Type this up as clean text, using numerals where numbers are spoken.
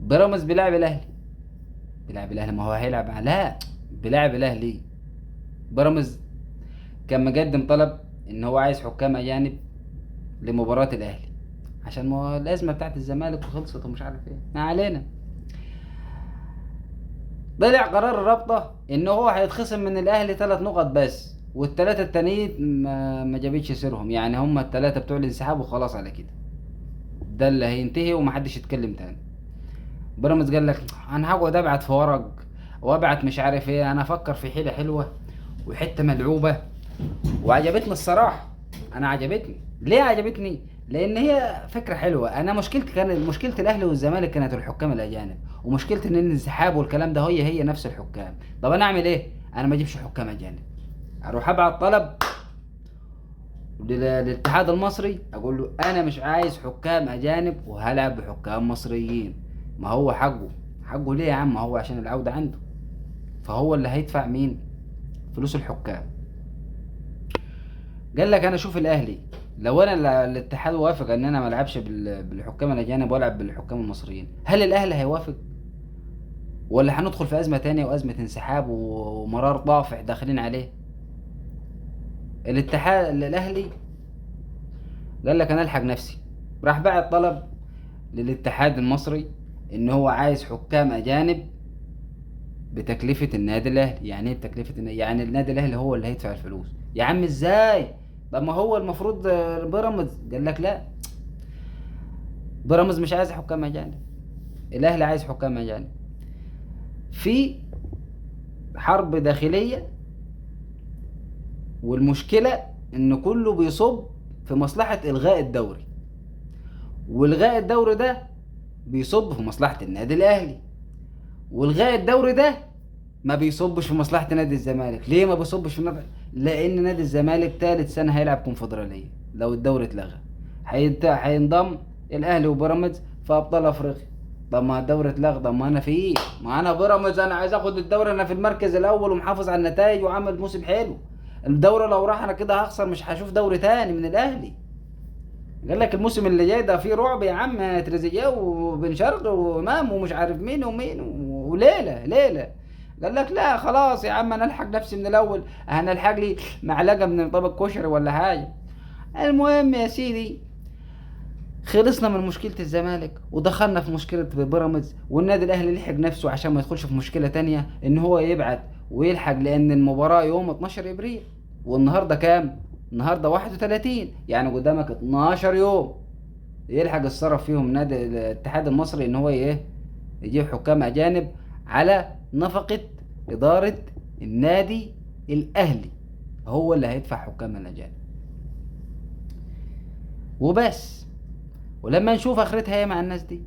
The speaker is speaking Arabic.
بيراميدز بيلعب الاهلي. بيلعب الاهلي، ما هو هيلعب لا، بيلعب الاهلي. بيراميدز كان مقدم طلب ان هو عايز حكام اجانب لمباراة الاهلي، عشان ما هو الازمة بتاعت الزمالك وخلصت ومش عارف ايه، ما علينا. طلع قرار الرابطة ان هو هيتخصم من الاهلي 3 نقط بس، والثلاثة التانيين ما جابتش سيرهم، يعني هم الثلاثة بتوع الانسحاب وخلاص على كده. ده اللي هينتهي ومحدش يتكلم تاني. بيراميدز قال لك انا هقعد ابعت في ورق وابعت مش عارف ايه، انا افكر في حيلة حلوة وحتة ملعوبة وعجبتني الصراحة. انا عجبتني. ليه عجبتني؟ لان هي فكرة حلوة. انا مشكلتي كانت مشكلة الاهلي والزمالك كانت الحكام الاجانب، ومشكلتي ان الانسحاب والكلام ده هي نفس الحكام. طب انا اعمل ايه؟ انا ما اجيبش حكام اجانب، اروح ابعت طلب للاتحاد المصري اقول له انا مش عايز حكام اجانب وهلعب بحكام مصريين. ما هو حقه. حقه ليه يا عم؟ ما هو عشان العودة عنده، فهو اللي هيدفع مين؟ فلوس الحكام. قال لك انا شوف الاهلي، لو انا الاتحاد وافق ان انا ما العبش بالحكام الاجانب والعب بالحكام المصريين، هل الاهلي هيوافق؟ ولا هندخل في ازمه تانية وازمه انسحاب ومرار طافح داخلين عليه؟ الاهلي قال لك انا الحق نفسي، راح بعت طلب للاتحاد المصري ان هو عايز حكام اجانب بتكلفة النادي الاهلي. يعني ايه بتكلفة يعني النادي الاهلي هو اللي هيدفع الفلوس؟ يا عم ازاي؟ طب ما هو المفروض بيراميدز. قال لك لا، بيراميدز مش عايز حكام اجانب، الاهلي عايز حكام اجانب. في حرب داخلية، والمشكلة ان كله بيصب في مصلحة الغاء الدوري، والغاء الدوري ده بيصب في مصلحة النادي الاهلي، والغاء الدوري ده ما بيصبش في مصلحة نادي الزمالك. ليه ما بيصبش في لان نادي الزمالك تالت سنة هيلعب كونفدرالية لو الدوري اتلغى. هينضم الاهلي وبيراميدز في ابطال افريقيا. طب ما الدوري اتلغى، طب ما انا فيه، ما انا بيراميدز انا عايز اخد الدوري، انا في المركز الاول ومحافظ على النتائج وعامل موسم حلو. الدوري لو راح انا كده هخسر، مش هشوف دوري تاني من الاهلي. قال لك الموسم اللي جاي ده فيه رعب يا عم، تريزيجيه وبن شرقي وامام ومش عارف مين ومين وليله ليله. قال لك لا خلاص يا عم، انا الحق نفسي من الاول، انا الحق لي معلقه من طبق كشري ولا حاجه. المهم يا سيدي، خلصنا من مشكله الزمالك ودخلنا في مشكله بيراميدز، والنادي الاهلي لحق نفسه عشان ما يدخلش في مشكله تانية ان هو يبعت ويلحق، لان المباراه يوم 12 ابريل والنهارده كام؟ النهارده 31، يعني قدامك 12 يوم يلحق الصرف فيهم نادي الاتحاد المصري ان هو ايه، يجيب حكام اجانب على نفقة ادارة النادي الاهلي. هو اللي هيدفع حكام الاجانب وبس. ولما نشوف اخرتها ايه مع الناس دي.